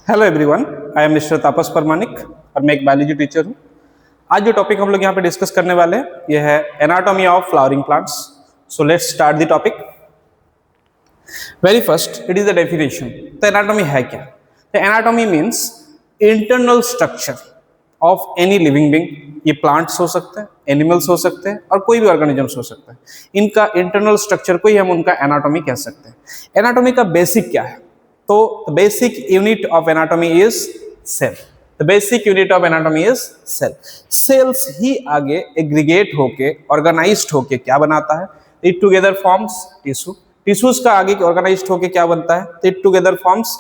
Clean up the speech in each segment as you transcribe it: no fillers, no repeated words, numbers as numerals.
Hello everyone, I am mister Tapas Pramanik और मैं एक बायोलॉजी टीचर हूँ। आज जो टॉपिक हम लोग यहाँ पे डिस्कस करने वाले हैं ये है anatomy of flowering plants. So let's start the topic. Very first, it is the definition. तो एनाटॉमी है क्या? तो anatomy means internal structure of any living being. ये प्लांट्स हो सकते हैं, एनिमल्स हो सकते हैं और कोई भी ऑर्गेनिजम्स हो सकता है। इनका इंटरनल स्ट्रक्चर को ही हम उनका एनाटॉमी कह सकते हैं। एनाटॉमी का बेसिक क्या है? तो basic unit of anatomy is cell. The basic unit of anatomy is cell. Cells ही आगे एग्रीगेट होके ऑर्गेनाइज्ड होके क्या बनाता है? It together forms tissue. Tissues का आगे ऑर्गेनाइज्ड होके क्या बनता है? It together forms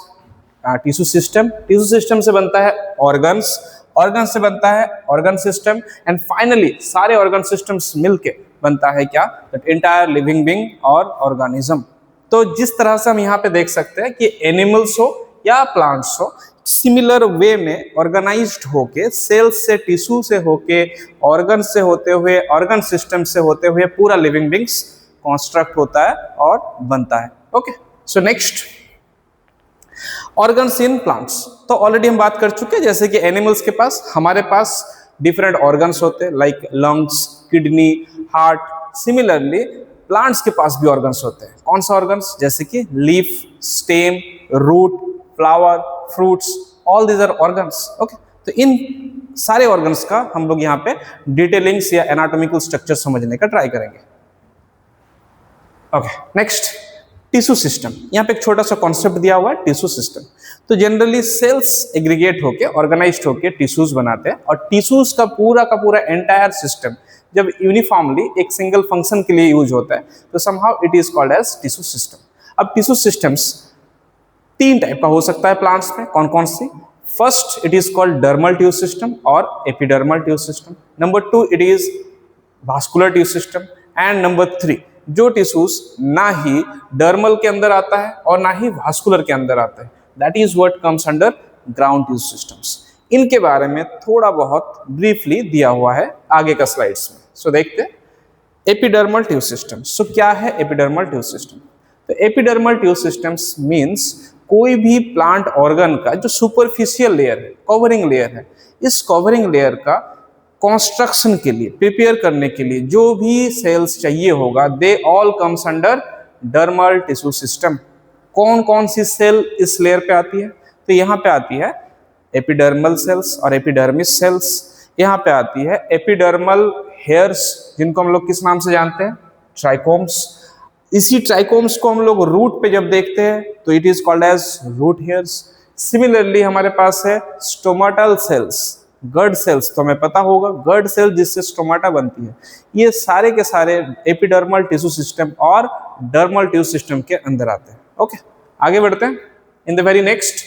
tissue system. Tissue system से बनता है ऑर्गन्स, ऑर्गन से बनता है ऑर्गन सिस्टम एंड फाइनली सारे ऑर्गन सिस्टम्स मिलके बनता है क्या? दैट एंटायर लिविंग बीइंग और ऑर्गेनिज्म। तो जिस तरह से हम यहाँ पे देख सकते हैं कि एनिमल्स हो या प्लांट्स हो, सिमिलर वे में ऑर्गेनाइज्ड होके सेल्स से, टिश्यू से होके, ऑर्गन से होते हुए, ऑर्गन सिस्टम से होते हुए पूरा लिविंग बीइंग्स कंस्ट्रक्ट होता है और बनता है। Okay, so next, organs in plants. तो ऑलरेडी हम बात कर चुके हैं, जैसे कि एनिमल्स के पास, हमारे पास डिफरेंट ऑर्गन्स होते हैं like lungs, kidney, heart. Similarly plants के पास भी ऑर्गन्स होते हैं। कौन सा ऑर्गन्स? जैसे कि leaf, stem, root, flower, fruits, all these are organs. Okay, तो इन सारे ऑर्गन्स का हम लोग यहाँ पे डिटेलिंग्स या एनाटॉमिकल स्ट्रक्चर समझने का ट्राई करेंगे। Okay, next, tissue system. यहाँ पे एक छोटा सा कॉन्सेप्ट दिया हुआ है, टिश्यू सिस्टम। तो जनरली सेल्स एग्रीगेट होके ऑर्गेनाइज्ड होके टिश्यूज बनाते हैं और टिश्यूज का पूरा एंटायर सिस्टम जब यूनिफॉर्मली एक सिंगल फंक्शन के लिए यूज होता है तो somehow it is called as tissue system. अब टिश्यू सिस्टम्स तीन टाइप का हो सकता है प्लांट्स में। कौन कौन सी? First, it is called dermal tissue system और epidermal tissue system. Number two, it is vascular tissue system and number three, जो टिश्यूज ना ही डर्मल के अंदर आता है और ना ही वास्कुलर के अंदर आता है, that is what comes under ground tissue systems. इनके बारे में थोड़ा बहुत ब्रीफली दिया हुआ है आगे का स्लाइड्स में। सो देखते हैं एपिडर्मल टिश्यू सिस्टम। सो क्या है एपिडर्मल टिश्यू सिस्टम? तो एपिडर्मल टिश्यू सिस्टम्स मींस कोई भी प्लांट ऑर्गन का जो सुपरफिशियल लेयर है, कवरिंग लेयर है, इस कवरिंग लेयर का कंस्ट्रक्शन के लिए, प्रिपेयर करने के लिए जो भी सेल्स चाहिए होगा, they all comes under dermal tissue system. कौन कौन सी सेल इस लेयर पे आती है? तो यहाँ पे आती है एपिडर्मल सेल्स और एपिडर्मिस सेल्स। यहाँ पे आती है एपिडर्मल हेयर्स, जिनको हम लोग किस नाम से जानते हैं? ट्राइकोम्स। इसी ट्राइकोम्स को हम लोग रूट पे जब देखते हैं तो it is called as root hairs. Similarly हमारे पास है स्टोमाटल सेल्स, गर्ड सेल्स। तो हमें पता होगा गर्ड सेल जिससे स्टोमाटा बनती है। ये सारे के सारे एपिडर्मल टिश्यू सिस्टम और डर्मल टिश्यू सिस्टम के अंदर आते हैं। ओके, आगे बढ़ते हैं। In the very next,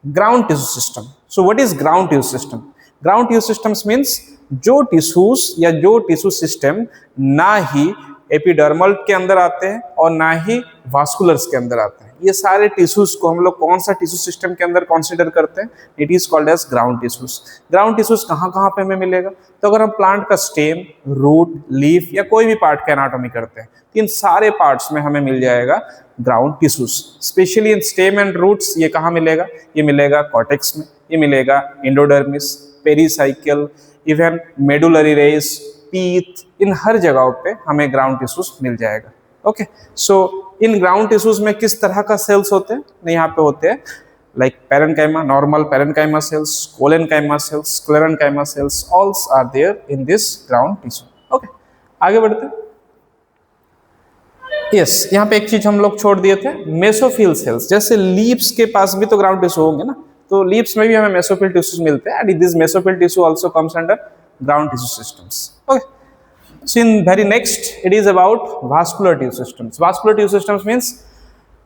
ground tissue system. So what is ground tissue system? Ground tissue systems means जो टिश्यूज या जो टिश्यू सिस्टम ना ही एपिडर्मल के अंदर आते हैं और ना ही वास्कुलर्स के अंदर आते हैं, ये सारे टिश्यूज को हम लोग कौन सा टिश्यू सिस्टम के अंदर कंसीडर करते हैं? It is called as ground tissues. Ground tissues कहाँ कहाँ पे हमें मिलेगा? तो अगर हम प्लांट का स्टेम, रूट, लीफ या कोई भी पार्ट का एनाटॉमी करते हैं, इन सारे पार्ट्स में हमें मिल जाएगा ground tissues. Specially in stem and roots ये कहाँ मिलेगा? ये मिलेगा कॉर्टेक्स में, ये मिलेगा endodermis, pericycle, even medullary rays, pith, इन हर जगहों पे हमें ग्राउंड टिश्यूज मिल जाएगा। ओके, सो इन ग्राउंड टिश्यूज में किस तरह का सेल्स होते हैं? यहाँ पे होते हैं like parenchyma, normal parenchyma cells, collenchyma cells, sclerenchyma cells, all are there in this ground tissue. Okay, आगे बढ़ते हैं। यस, यहाँ पे एक चीज हम लोग छोड़ दिए थे, मेसोफिल सेल्स। जैसे लीव्स के पास भी तो ग्राउंड टिश्यू होंगे ना, तो लीव्स में भी हमें मेसोफिल टिश्यूज मिलते हैं and this mesophyll tissue also comes under ground tissue systems. Okay, so in very next, it is about vascular tissue systems. Vascular tissue systems means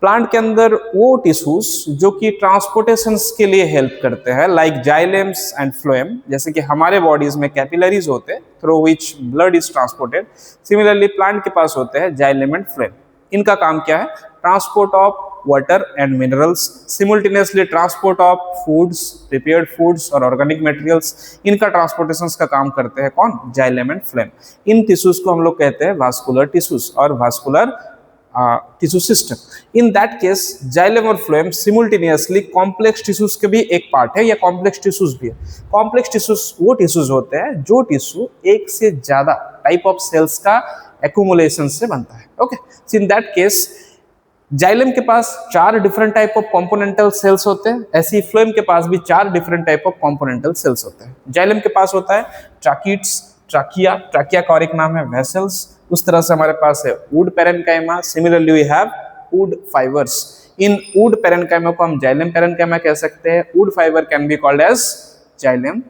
plant के अंदर वो टिश्यूज जो कि ट्रांसपोर्टेशन के लिए हेल्प करते हैं, लाइक जाइलेम्स एंड फ्लोएम। जैसे कि हमारे बॉडीज में कैपिलरीज होते हैं through which blood is transported, similarly plant के पास होते हैं जाइलेम एंड फ्लोएम। इनका काम क्या है? Transport of water and minerals, simultaneously transport of foods, prepared foods और organic materials। इनका ट्रांसपोर्टेशन का काम करते हैं कौन? Xylem and phloem. In tissues को हम लोग कहते हैं वास्कुलर टिश्यूज और vascular tissue system. In that case xylem और फ्लोएम सिमुल्टेनियसली कॉम्प्लेक्स टिश्यूज के भी एक पार्ट है या कॉम्प्लेक्स टिश्यूज भी है. कॉम्प्लेक्स टिश्यूज वो टिश्यूज होते हैं जो टिश्यू एक से ज्यादा टाइप ऑफ सेल्स का एक्यूमुलेशन से बनता है. Okay, so in that case xylem के पास 4 डिफरेंट टाइप ऑफ कॉम्पोनेंटल सेल्स होते हैं, ऐसी फ्लोएम के पास भी 4 डिफरेंट टाइप ऑफ कॉम्पोनेंटल सेल्स होते हैं. जाइलम के पास होता है ट्रैकिड्स, ट्रैकिया, ट्रैकिया का और एक नाम है वेसल्स. उस तरह से हमारे पास है wood parenchyma. Similarly we have wood fibers. इन वुड पैरेन्काइमा को हम जाइलम पैरेन्काइमा कह सकते हैं. Wood fiber can be called as xylem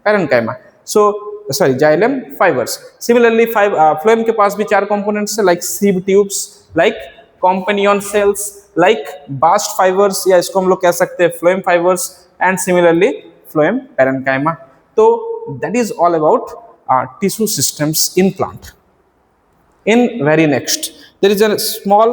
parenchyma. So sorry, xylem fibers. Similarly phloem के पास भी 4 कंपोनेंट्स है, like sieve tubes, like companion cells, like bast fibers, या इसको हम लोग कह सकते हैं phloem fibers, and similarly phloem parenchyma. तो that is all about tissue systems in plant. In very next, there is a small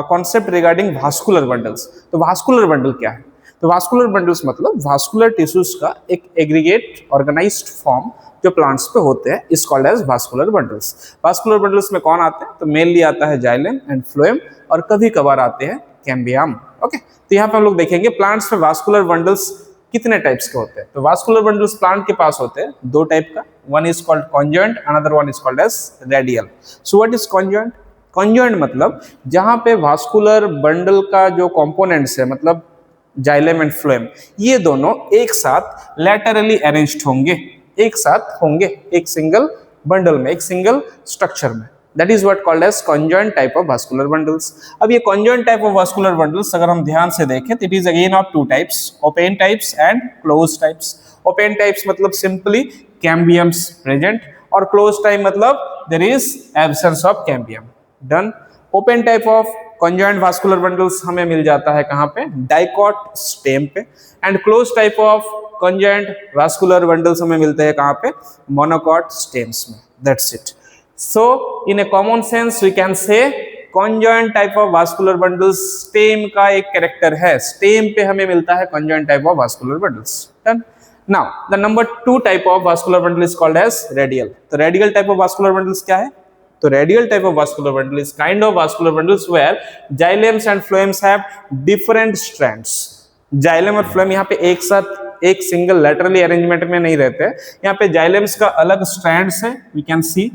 concept regarding vascular bundles. तो vascular bundle क्या है? तो vascular bundles मतलब vascular tissues का एक aggregate organized form जो plants पे होते हैं is called as vascular bundles. Vascular bundles में कौन आते हैं? तो mainly आता है जाइलम एंड फ्लोएम और कभी कभार आते हैं कैम्बियम. ओके, तो यहाँ पे हम लोग देखेंगे प्लांट्स में vascular bundles कितने टाइप्स के होते हैं. तो vascular bundles प्लांट के पास होते हैं 2 टाइप का. One is called conjoint, another one is called as radial. So what is conjoint? Conjoint मतलब जहाँ पे vascular bundle का जो components है, मतलब जाइलम एंड फ्लोएम, ये दोनों एक साथ laterally arranged होंगे, एक साथ होंगे एक सिंगल बंडल में, एक सिंगल स्ट्रक्चर में. That is what called as conjoint type of vascular bundles. अब ये conjoint type of vascular bundles अगर हम ध्यान से देखें तो it is again of 2 types, open types and closed types. Open types मतलब simply cambiums present और closed type मतलब there is absence of cambium. Done. Open type of conjoint vascular bundles हमें मिल जाता है कहाँ पे? Dicot stem पे. And closed type of conjoint vascular bundles हमें मिलते हैं कहाँ पे? Monocot stems में. That's it. So in a common sense we can say conjoint type of vascular bundles stem का एक character है. Stem पे हमें मिलता है conjoint type of vascular bundles. Done. Now the number 2 type of vascular bundle is called as radial. तो radial type of vascular bundles क्या है? तो radial type of vascular bundle is kind of vascular bundles where xylems and phloems have different strands. Xylem और phloem यहाँ पे एक साथ एक सिंगल लैटरली अरेंजमेंट में नहीं रहते. यहाँ पे जाइलम्स का अलग स्ट्रैंड्स है, we can see,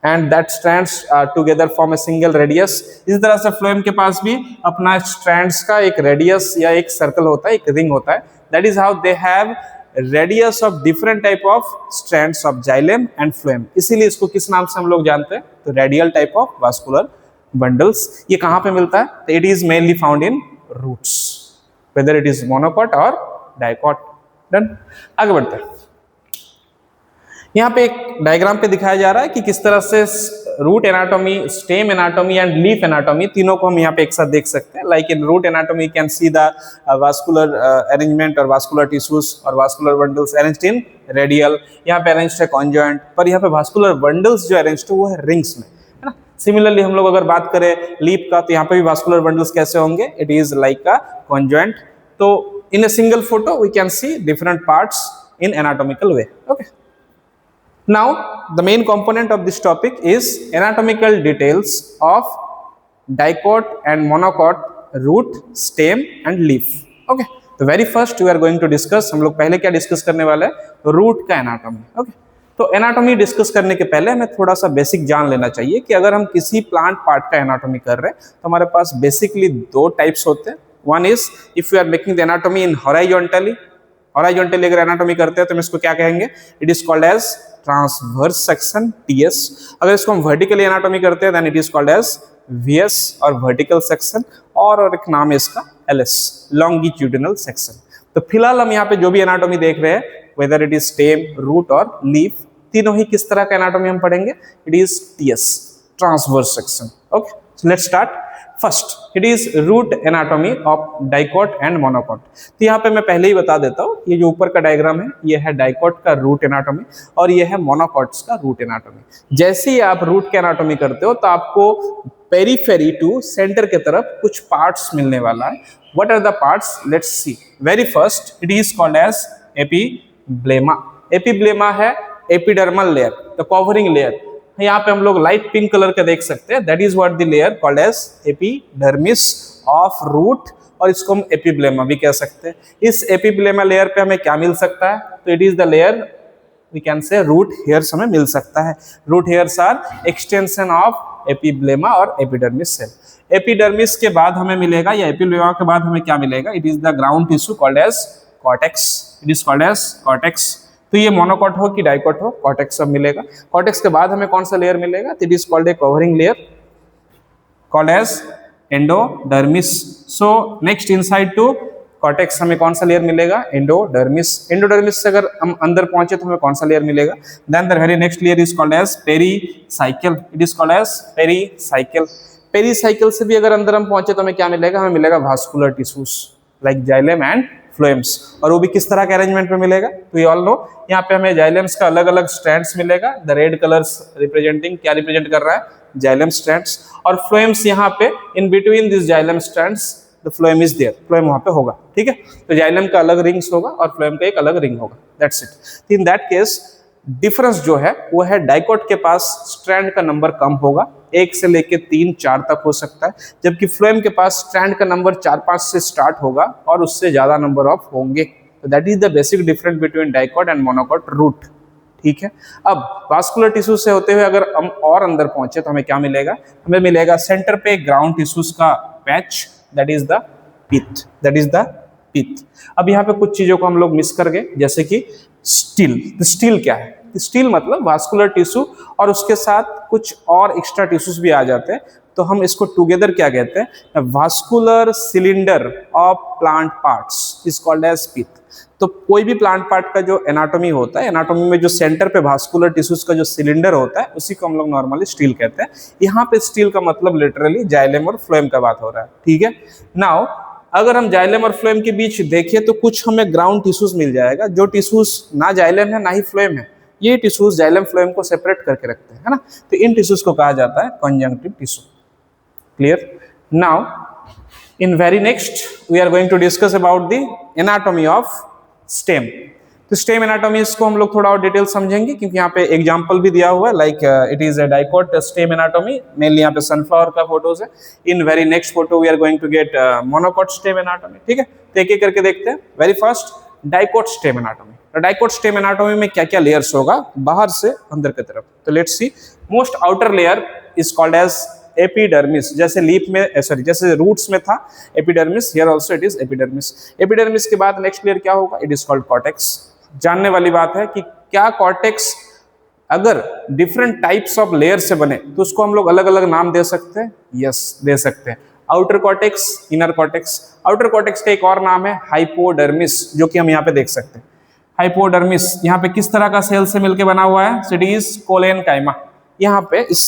and that strands together form a single radius. इस तरह से फ्लोएम के पास भी अपना strands का एक radius या एक circle होता है, एक ring होता है. That is how they have radius of different type of strands of xylem and phloem. इसीलिए इसको किस नाम से हम लोग जानते हैं? तो radial type of vascular bundles. ये कहाँ पे मिलता है? तो it is mainly found in roots, whether it is monocot or dicot. Done. आगे बढ़ते हैं. यहाँ पे एक डायग्राम पे दिखाया जा रहा है कि किस तरह से root anatomy, stem anatomy and leaf anatomy तीनों को हम यहाँ पे एक साथ देख सकते हैं. Like in root anatomy can see the vascular arrangement और वास्कुलर टिश्यूज और vascular bundles arranged in radial. यहाँ पे अरेंज्ड है कॉन्जॉइंट, पर यहाँ पे वास्कुलर बंडल्स जो अरेंज्ड है वो है रिंग्स में, है ना. सिमिलरली हम लोग अगर बात करें लीफ का, तो यहाँ पे भी वास्कुलर बंडल्स कैसे होंगे? It is like a conjoint. तो in a single photo we can see different parts in anatomical way. Okay. Now the main component of this topic is anatomical details of dicot and monocot root, stem and leaf. Okay, तो very first we are going to discuss, हम लोग पहले क्या discuss करने वाले हैं? Root का anatomy. Okay, तो एनाटॉमी डिस्कस करने के पहले हमें थोड़ा सा बेसिक जान लेना चाहिए कि अगर हम किसी प्लांट पार्ट का एनाटॉमी कर रहे हैं तो हमारे पास बेसिकली 2 टाइप्स होते हैं. One is if you are making the anatomy in horizontally. Horizontally अगर एनाटॉमी करते हैं तो हम इसको क्या कहेंगे? It is called as transverse section, TS. अगर इसको हम वर्टिकली एनाटॉमी करते हैं then it is called as VS और वर्टिकल सेक्शन, और एक नाम है इसका एलएस, लॉन्गिट्यूडिनल सेक्शन. तो फिलहाल हम यहाँ पे जो भी एनाटॉमी देख रहे हैं, whether it is stem, root और लीफ, तीनों ही किस तरह का एनाटॉमी हम पढ़ेंगे? It is TS, transverse section. Okay, so let's start. First, it is root anatomy of dicot and monocot. तो यहाँ पे मैं पहले ही बता देता हूँ, ये जो ऊपर का डायग्राम है ये है डाइकॉट का रूट एनाटॉमी और ये है मोनोकॉट्स का रूट एनाटॉमी. जैसे ही आप रूट के एनाटॉमी करते हो तो आपको पेरीफेरी टू सेंटर के तरफ कुछ पार्ट्स मिलने वाला है. What are the parts? Let's see. Very first, it is called as epiblema. Epiblema है epidermal layer, the covering layer. यहाँ पे हम लोग लाइट पिंक कलर का देख सकते हैं, that is what the layer called as epidermis of root, और इसको हम एपिब्लेमा भी कह सकते हैं। इस एपिब्लेमा लेयर पे हमें क्या मिल सकता है, तो it is the layer we can say root hairs हमें मिल सकता है। Root hairs are extension of epiblema और एपिडर्मिस सेल। एपिडर्मिस के बाद हमें मिलेगा, या एपिब्लेमा के बाद हमें क्या मिलेगा, it is the ground tissue called as cortex, it is called as cortex. तो ये मोनोकॉट हो कि डाइकॉट हो, कॉर्टेक्स सब मिलेगा। कॉर्टेक्स के बाद हमें कौन सा लेयर मिलेगा, it is called a covering layer called as endodermis. So next inside to cortex हमें कौन सा लेयर मिलेगा, एंडोडर्मिस। एंडोडर्मिस से अगर हम अंदर पहुंचे तो हमें कौन सा लेयर मिलेगा, then the very next layer is called as pericycle, it is called as pericycle. Pericycle से भी अगर अंदर हम पहुंचे तो हमें क्या मिलेगा, हमें मिलेगा vascular tissues like xylem and phloems. और वो भी किस तरह के अरेंजमेंट में मिलेगा, तो यू ऑल नो यहाँ पे हमें जाइलम्स का अलग अलग स्ट्रैंड्स मिलेगा, द रेड कलर्स रिप्रेजेंटिंग क्या रिप्रेजेंट कर रहा है, जाइलम स्ट्रैंड्स, और फ्लोएम्स यहाँ पे in between this xylem strands the phloem is there, phloem वहां पे होगा, ठीक है। तो जाइलम का अलग रिंग्स होगा और फ्लोएम का एक अलग रिंग होगा, that's it. In that case difference जो है वो है डाइकॉट के पास स्ट्रैंड का नंबर कम होगा, 1 से लेके 3 4 तक हो सकता है, जबकि फ्लोएम के पास स्ट्रैंड का नंबर 4 5 से स्टार्ट होगा और उससे ज्यादा नंबर ऑफ होंगे। तो that is the basic difference between dicot and monocot root, ठीक है। अब वास्कुलर टिश्यू से होते हुए अगर हम और अंदर पहुंचे तो हमें क्या मिलेगा, हमें मिलेगा सेंटर पे ग्राउंड टिश्यूज का patch, that is the pith, that is the pith. अब यहाँ पे कुछ चीजों को हम लोग मिस कर गए, जैसे कि स्टील। स्टील क्या है, स्टील मतलब वास्कुलर टिश्यू और उसके साथ कुछ और एक्स्ट्रा टिश्यूज भी आ जाते हैं, तो हम इसको टुगेदर क्या कहते हैं, vascular cylinder of plant parts is called as pith. तो कोई भी प्लांट पार्ट का जो एनाटॉमी होता है, एनाटॉमी में जो सेंटर पे वास्कुलर टिश्यूज का जो सिलेंडर होता है उसी को हम लोग नॉर्मली स्टील कहते हैं। यहाँ पे स्टील का मतलब लिटरली जाइलम और फ्लोएम का बात हो रहा है, ठीक है। नाउ अगर हम जाइलम और फ्लोएम के बीच देखें तो कुछ हमें ग्राउंड टिश्यूज मिल जाएगा, जो टिश्यूज ना जाइलम है ना ही फ्लोएम है, ये टिश्यूज जाइलम फ्लोएम को सेपरेट करके रखते हैं, है ना। तो इन टिश्यूज को कहा जाता है conjunctive tissue, clear. Now in very next we are going to discuss about the anatomy of stem. तो स्टेम एनाटॉमी इसको हम लोग थोड़ा और डिटेल समझेंगे, क्योंकि यहाँ पे एग्जांपल भी दिया हुआ है, like it is a dicot stem anatomy, mainly यहाँ पे सनफ्लावर का फोटोज है। In very next photo we are going to get monocot stem anatomy, ठीक है। तो एक एक करके देखते हैं। Very first dicot stem anatomy. Dicot stem anatomy में क्या क्या लेयर्स होगा, बाहर से अंदर की तरफ। तो let's see, most outer layer is called as epidermis, जैसे लीफ में सॉरी जैसे रूट्स में था epidermis, here also it is epidermis. Epidermis के बाद नेक्स्ट लेयर क्या होगा, इट इज कॉल्ड कॉर्टेक्स। जानने वाली बात है कि क्या कॉर्टेक्स अगर डिफरेंट टाइप्स ऑफ लेयर से बने तो उसको हम लोग अलग अलग नाम दे सकते हैं, यस दे सकते हैं। Outer cortex, inner cortex. Outer cortex का एक और नाम है हाइपोडर्मिस, जो कि हम यहाँ पे देख सकते हैं। हाइपोडर्मिस यहाँ पे किस तरह का सेल से मिलकर बना हुआ है, इट इज कोलेनकाइमा। यहाँ पे इस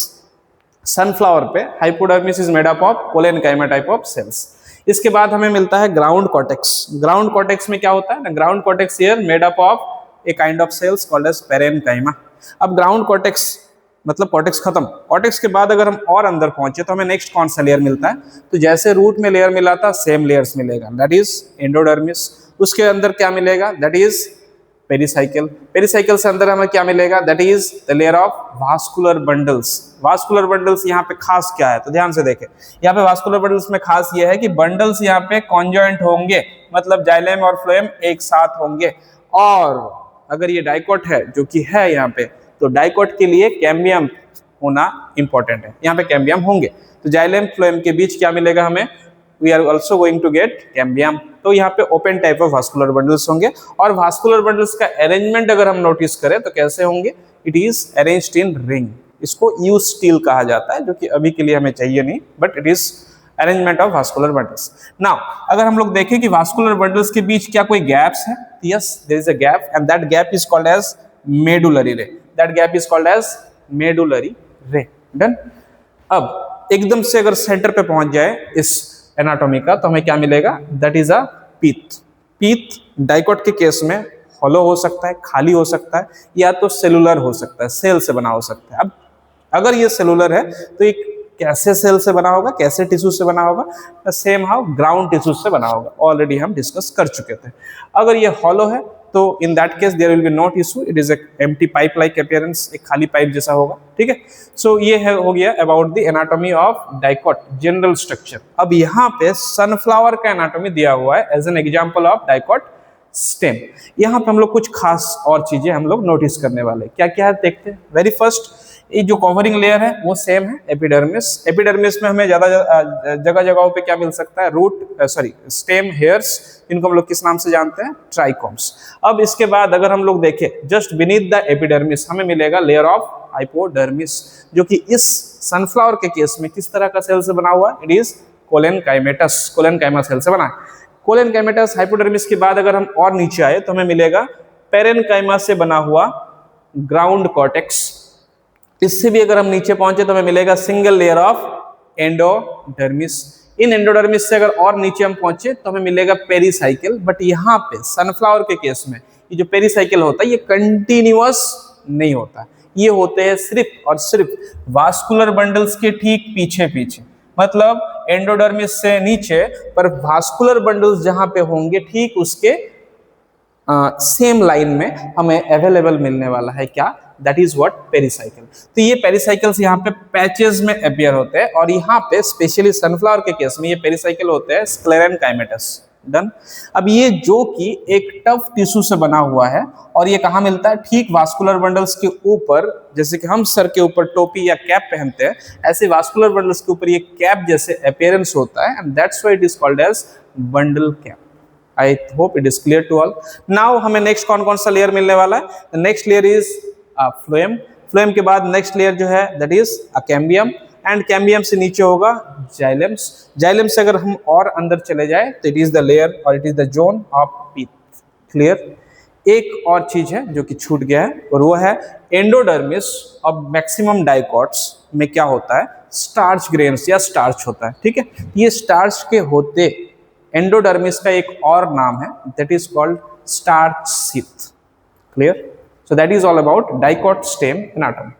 सनफ्लावर पे hypodermis is made up of collenchyma type of cells. इसके बाद हमें मिलता है ग्राउंड कॉर्टेक्स। ग्राउंड कॉर्टेक्स में क्या होता है ना, ground cortex here made up of a kind of cells called as parenchyma. अब ग्राउंड कॉर्टेक्स मतलब कॉर्टेक्स खत्म। कॉर्टेक्स के बाद अगर हम और अंदर पहुंचे तो हमें नेक्स्ट कौन सा लेयर मिलता है, तो जैसे रूट में लेयर मिला था सेम लेयर्स मिलेगा, दैट इज एंडोडर्मिस। उसके अंदर क्या मिलेगा, दैट इज पेरिसाइकिल। पेरिसाइकिल से अंदर हमें क्या मिलेगा, that is the layer of vascular bundles. Vascular bundles यहाँ पे खास क्या है, तो ध्यान से देखें। यहाँ पे वास्कुलर बंडल्स में खास ये है कि बंडल्स यहाँ पे कॉन्जॉइंट होंगे, मतलब जाइलम और फ्लोएम एक साथ होंगे। और अगर ये डाइकॉट है, जो कि है यहाँ पे, तो डाइकॉट के लिए कैम्बियम होना इंपॉर्टेंट है। यहाँ पे कैम्बियम होंगे, तो जाइलम फ्लोएम के बीच क्या मिलेगा हमें, we are also going to get cambium. तो यहाँ पे open type of vascular bundles होंगे। और वास्कुलर बंडल्स का अरेंजमेंट अगर हम नोटिस करें तो कैसे होंगे, it is arranged in ring. इसको यू स्टील कहा जाता है, जो कि अभी के लिए हमें चाहिए नहीं, but it is arrangement of vascular bundles. Now अगर हम लोग देखें कि वास्कुलर बंडल्स के बीच क्या कोई गैप्स है, yes there is a gap and that gap is called as medullary ray. That gap is called as medullary ray. Done. अब एकदम से अगर सेंटर पे पहुंच जाए इस एनाटॉमी का, तो हमें क्या मिलेगा, that is a pith. Pith dicot के केस में हॉलो हो सकता है, खाली हो सकता है, या तो सेलुलर हो सकता है, सेल से बना हो सकता है। अब अगर ये सेलुलर है तो ये कैसे सेल से बना होगा, कैसे टिश्यू से बना होगा, सेम हाउ ग्राउंड टिश्यू से बना होगा, ऑलरेडी हम डिस्कस कर चुके थे। अगर ये हॉलो है तो in that case there will be no tissue, it is empty pipe like appearance, एक खाली पाइप जैसा होगा, ठीक है। सो ये है हो गया about the anatomy of dicot, general structure. अब यहाँ पे सनफ्लावर का एनाटॉमी दिया हुआ है as an example of dicot stem. यहाँ पे हम लोग कुछ खास और चीजें हम लोग नोटिस करने वाले, क्या क्या है देखते हैं। वेरी फर्स्ट, ये जो कवरिंग लेयर है वो सेम है, एपिडर्मिस। एपिडर्मिस में हमें ज्यादा जगह जगहों पे क्या मिल सकता है, रूट सॉरी स्टेम हेयर्स, इनको हम लोग किस नाम से जानते हैं, ट्राइकोम्स। अब इसके बाद अगर हम लोग देखें जस्ट बीनीथ द एपिडर्मिस हमें मिलेगा लेयर ऑफ हाइपोडर्मिस, जो कि इस सनफ्लावर के केस में किस तरह का सेल से बना हुआ है, इट इज कोलेनकाइमेटस, कोलेनकाइमा सेल से बना है। कोलेनकाइमेटस हाइपोडर्मिस के बाद अगर हम और नीचे आए तो हमें मिलेगा पेरेनकाइमा से बना हुआ ग्राउंड कॉर्टेक्स। इससे भी अगर हम नीचे पहुंचे तो हमें मिलेगा single layer of endodermis. In endodermis से अगर और नीचे हम पहुंचे तो हमें मिलेगा पेरीसाइकिल। बट यहाँ पे सनफ्लावर के केस में ये जो पेरीसाइकिल होता है ये कंटिन्यूअस नहीं होता, ये होते हैं सिर्फ और सिर्फ वास्कुलर बंडल्स के ठीक पीछे पीछे, मतलब एंडोडर्मिस से नीचे पर वास्कुलर बंडल्स जहां पे होंगे ठीक उसके सेम लाइन में हमें अवेलेबल मिलने वाला है क्या, दैट इज व्हाट, पेरीसाइकिल। तो ये पेरीसाइकिल्स यहाँ पे पैचेस में अपीयर होते हैं और यहाँ पे स्पेशली सनफ्लावर के केस में ये पेरीसाइकिल होते हैं स्क्लेरेनकाइमेटस। डन। अब ये जो कि एक टफ टिश्यू से बना हुआ है और ये कहाँ मिलता है, ठीक वास्कुलर बंडल्स के ऊपर, जैसे कि हम सर के ऊपर टोपी या कैप पहनते हैं ऐसे वास्कुलर बंडल्स के ऊपर ये कैप जैसे अपीयरेंस होता है, and that's why it is called as bundle cap. I hope it is clear to all. Now हमें नेक्स्ट कौन कौन सा लेयर मिलने वाला है, the next layer is phloem. Phloem के बाद नेक्स्ट लेयर जो है that is cambium, and cambium से नीचे होगा जाइलम्स। जाइलम से अगर हम और अंदर चले जाए तो इट इज द लेयर और it is the zone of pith. Clear. एक और चीज है जो कि छूट गया है और वो है एंडोडर्मिस। अब मैक्सिमम डाइकोट्स में क्या होता है, स्टार्च ग्रेन्स या स्टार्च होता है, ठीक है। ये स्टार्च के होते एंडोडर्मिस का एक और नाम है that is called starch sheath. Clear. So that is all about dicot stem anatomy.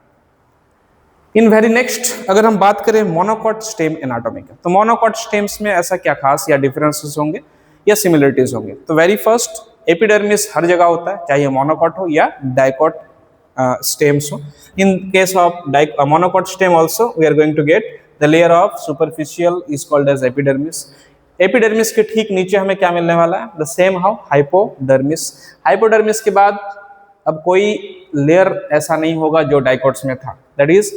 In very next अगर हम बात करें मोनोकॉट स्टेम एनाटॉमी का, तो मोनोकॉट स्टेम्स में ऐसा क्या खास या डिफरेंसेस होंगे या सिमिलरिटीज होंगे। तो वेरी फर्स्ट, एपिडर्मिस हर जगह होता है, चाहे मोनोकॉट हो या डाइकोट स्टेम्स हो। In case of monocot stem also we are going to get the layer of superficial is called as epidermis. Epidermis के ठीक नीचे हमें क्या मिलने वाला है, the same how hypodermis. Hypodermis के बाद अब कोई लेयर ऐसा नहीं होगा जो डाइकोट्स में था, दैट इज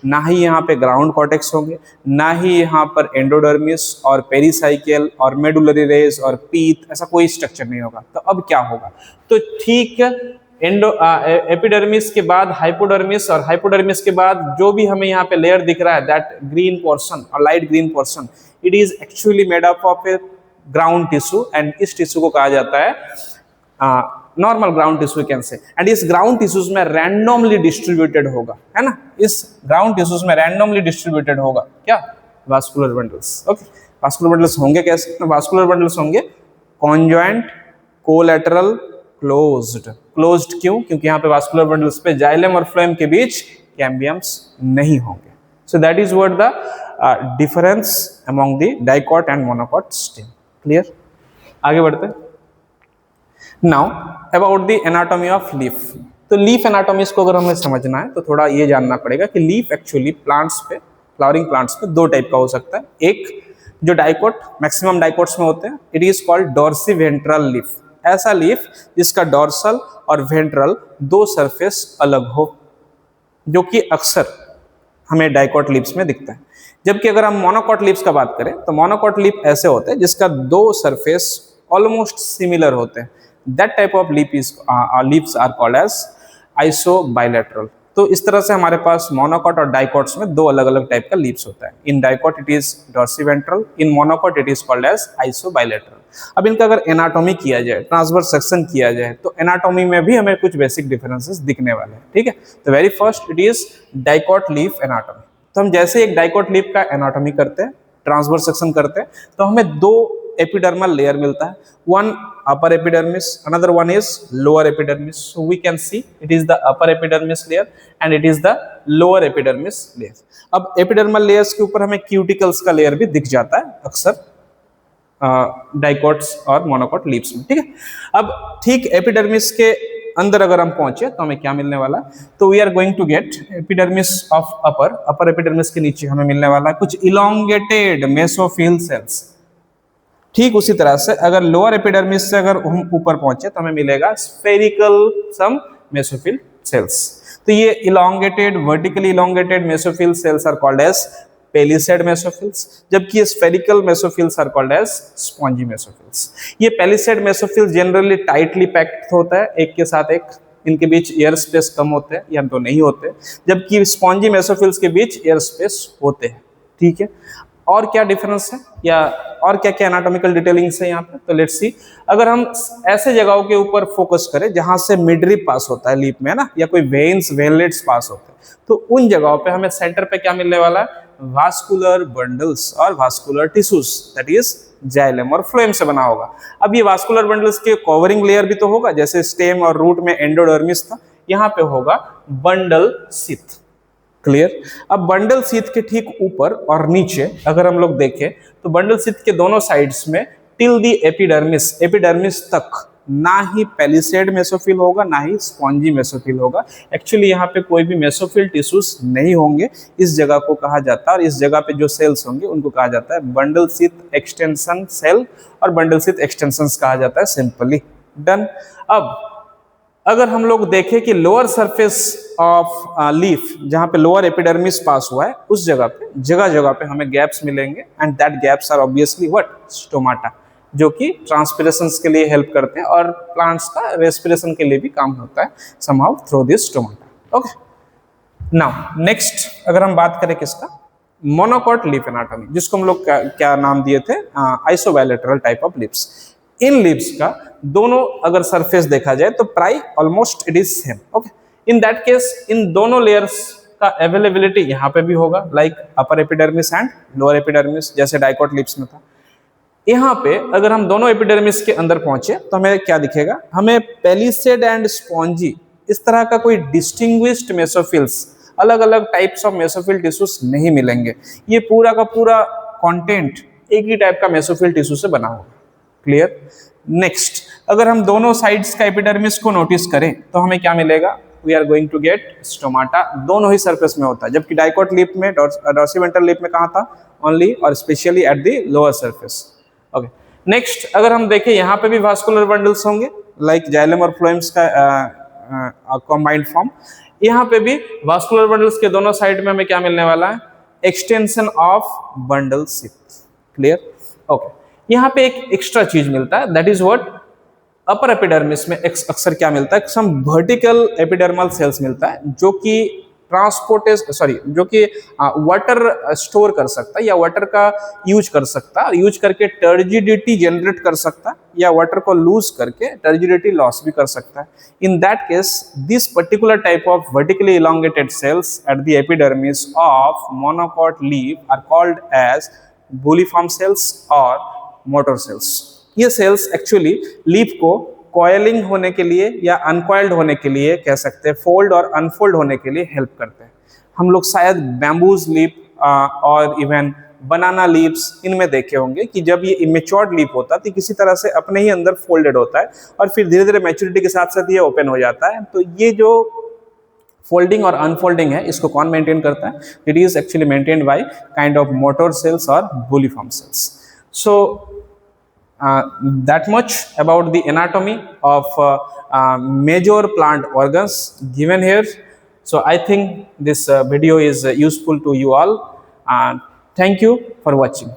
ना ही यहाँ पे ग्राउंड कॉर्टेक्स होंगे, ना ही यहाँ पर एंडोडर्मिस और पेरीसाइकिल और मेडुलरी रेस और पीथ, ऐसा कोई स्ट्रक्चर नहीं होगा। तो अब क्या होगा, तो ठीक एपिडर्मिस के बाद हाइपोडर्मिस और हाइपोडर्मिस के बाद जो भी हमें यहाँ पे लेयर दिख रहा है दैट ग्रीन पोर्शन और light green portion, it is actually made up of A ground tissue, and इस टिश्यू को कहा जाता है normal ground tissue can say. And इस ग्राउंड टिश्यूज में रैंडमली डिस्ट्रीब्यूटेड होगा, है ना, इस ग्राउंड टिश्यूज में रैंडमली डिस्ट्रीब्यूटेड होगा क्या, vascular bundles. Okay, vascular bundles होंगे कैसे, वास्कुलर बंडल्स होंगे कॉन्जॉइंट, कोलैटरल, क्लोज्ड। क्लोज्ड क्यों, क्योंकि यहाँ पे वास्कुलर बंडल्स पे जाइलम और फ्लोएम के बीच कैम्बियम्स नहीं होंगे। So that is what the difference among the dicot and monocot stem. Clear. आगे बढ़ते हैं। Now about the anatomy of leaf. तो लीफ एनाटॉमी को अगर हमें समझना है तो थोड़ा ये जानना पड़ेगा कि लीफ एक्चुअली प्लांट्स पे, फ्लावरिंग प्लांट्स पे दो टाइप का हो सकता है। एक जो डाइकोट, मैक्सिमम डाइकोट्स में होते हैं, it is called dorsi ventral leaf. ऐसा लीफ जिसका डॉर्सल और वेंट्रल दो सरफेस अलग हो, जो कि अक्सर हमें डाइकोट लीव्स में दिखता है। जबकि अगर हम मोनोकोट लीव्स का बात करें तो मोनोकोट लीफ ऐसे होते हैं जिसका दो सरफेस ऑलमोस्ट सिमिलर होते हैं। That type of leaves are called as isobilateral। तो इस तरह से हमारे पास मोनोकोट और डाइकोट्स में दो अलग अलग टाइप का लीव्स होता है। In dicot it is dorsiventral, in monocot it is called as isobilateral. अब इनका अगर एनाटॉमी किया जाए, ट्रांसवर्स सेक्शन किया जाए, तो एनाटॉमी में भी हमें कुछ बेसिक डिफरेंसेस दिखने वाले हैं, ठीक है। तो very first it is dicot leaf anatomy. तो हम जैसे एक डाइकोट लीफ का एनाटॉमी करते हैं, ट्रांसवर्स सेक्शन करते हैं, तो हमें दो एपिडर्मल लेयर मिलता है, one upper epidermis, another one is lower epidermis। So we can see it is the upper epidermis layer and it is the lower epidermis layer। अब epidermal layers के ऊपर हमें cuticles का लेयर भी दिख जाता है अक्सर, डाइकोट्स और मोनोकोट लीव्स में, ठीक है। अब ठीक एपिडर्मिस के अंदर अगर हम पहुंचे तो हमें क्या मिलने वाला, तो we are going to get epidermis of upper epidermis के नीचे हमें मिलने वाला कुछ इलोंगेटेड मेसोफिल सेल्स। ठीक उसी तरह से अगर लोअर एपिडर्मिस से अगर हम ऊपर पहुंचे तो हमें मिलेगा स्फेरिकल सम मेसोफिल सेल्स। तो ये elongated vertically elongated mesophyll cells are called as palisade mesophylls, जबकि ये spherical mesophylls are called as spongy mesophylls. ये palisade mesophyll generally tightly packed होता है एक के साथ एक, इनके बीच एयर स्पेस कम होते हैं या तो नहीं होते, जबकि स्पॉन्जी मेसोफिल्स के बीच एयर स्पेस होते हैं, ठीक है। और क्या डिफरेंस है या और क्या क्या एनाटॉमिकल डिटेलिंग्स है यहाँ पे, तो लेट्स सी। अगर हम ऐसे जगहों के ऊपर फोकस करें जहां से मिडरिप पास होता है लीप में ना, या कोई वेन्स वेनलेट्स पास होते हैं, तो उन जगहों पे हमें सेंटर पे क्या मिलने वाला है, वास्कुलर बंडल्स और vascular tissues, that is xylem और फ्लोएम से बना होगा। अब ये वास्कुलर बंडल्स के कवरिंग लेयर भी तो होगा, जैसे स्टेम और रूट में एंडोडर्मिस था, यहाँ पे होगा बंडल सीथ, क्लियर। अब बंडल सीथ के ठीक ऊपर और नीचे अगर हम लोग देखें तो बंडल सीथ के दोनों साइड्स में टिल दी एपिडर्मिस तक ना ही पेलिसेड मेसोफिल होगा ना ही स्पॉन्जी मेसोफिल होगा। एक्चुअली यहाँ पे कोई भी मेसोफिल टिश्यूज नहीं होंगे, इस जगह को कहा जाता है, और इस जगह पे जो सेल्स होंगे उनको कहा जाता है बंडल सीथ एक्सटेंशन सेल, और बंडल सीथ एक्सटेंशंस कहा जाता है सिंपली। डन। अब अगर हम लोग देखें कि लोअर सरफेस ऑफ लीफ जहां पे लोअर एपिडर्मिस पास हुआ है, उस जगह जगह पे हमें गैप्स मिलेंगे, and that gaps are obviously what, stomata, जो कि ट्रांसपिरेशन के लिए हेल्प करते हैं और प्लांट्स का रेस्पिरेशन के लिए भी काम होता है somehow through this stomata. Okay, now next अगर हम बात करें किसका, मोनोकोट लीफ एनाटॉमी, जिसको हम लोग क्या नाम दिए थे, isobilateral type of lips. In lips का दोनों अगर सरफेस देखा जाए तो प्राय almost it is same. Okay, in that case in दोनों लेयर्स का अवेलेबिलिटी यहाँ पे भी होगा, like upper epidermis and lower epidermis, जैसे डाइकोट लिप्स में था। यहाँ पे अगर हम दोनों एपिडर्मिस के अंदर पहुंचे तो हमें क्या दिखेगा, हमें पेलिसेड एंड स्पॉन्जी इस तरह का कोई डिस्टिंग्विश्ड मेसोफिल्स, अलग अलग टाइप्स ऑफ मेसोफिल टिश्यूज नहीं मिलेंगे। ये पूरा का पूरा कंटेंट एक ही टाइप का मेसोफिल टिश्यू से बना होगा, क्लियर। नेक्स्ट, अगर हम दोनों साइड्स का एपिडर्मिस को नोटिस करें तो हमें क्या मिलेगा, we are going to get stomata, दोनों ही सरफेस में होता है, जबकि डाइकोट लिप में, डॉर्सिवेंट्रल लिप में कहाँ था, ओनली और specially at the lower surface. Okay, next अगर हम देखें यहाँ पे भी वास्कुलर बंडल्स होंगे, लाइक जाइलम और फ्लोएम्स का कंबाइंड फॉर्म। यहाँ पे भी वास्कुलर बंडल्स के दोनों साइड में हमें क्या मिलने वाला है, extension of bundle sheath, clear. Okay, यहाँ पे एक एक्स्ट्रा चीज मिलता है, that is what, upper epidermis में अक्सर क्या मिलता है, सम वर्टिकल एपिडर्मल सेल्स मिलता है, जो कि जो कि वाटर स्टोर कर सकता है या वाटर का यूज कर सकता है, यूज करके टर्जिडिटी जनरेट कर सकता है, या वाटर को लूज करके टर्जिडिटी लॉस भी कर सकता है। In that case this particular type of vertically elongated cells at the epidermis of monocot leaf are called as bulliform cells और मोटर सेल्स। ये सेल्स एक्चुअली लीफ को कॉयलिंग होने के लिए या अनकॉइल्ड होने के लिए कह सकते हैं, फोल्ड और अनफोल्ड होने के लिए हेल्प करते हैं। हम लोग शायद बैम्बूज लीफ और इवन बनाना लीव्स इनमें देखे होंगे कि जब ये इमेच्योर्ड लीफ होता है तो किसी तरह से अपने ही अंदर फोल्डेड होता है और फिर धीरे धीरे मैच्योरिटी के साथ साथ ये ओपन हो जाता है। तो ये जो फोल्डिंग और अनफोल्डिंग है, इसको कौन मेंटेन करता है, it is actually maintained by kind of motor cells और bulliform cells. So that much about the anatomy of major plant organs given here. So I think this video is useful to you all, and thank you for watching.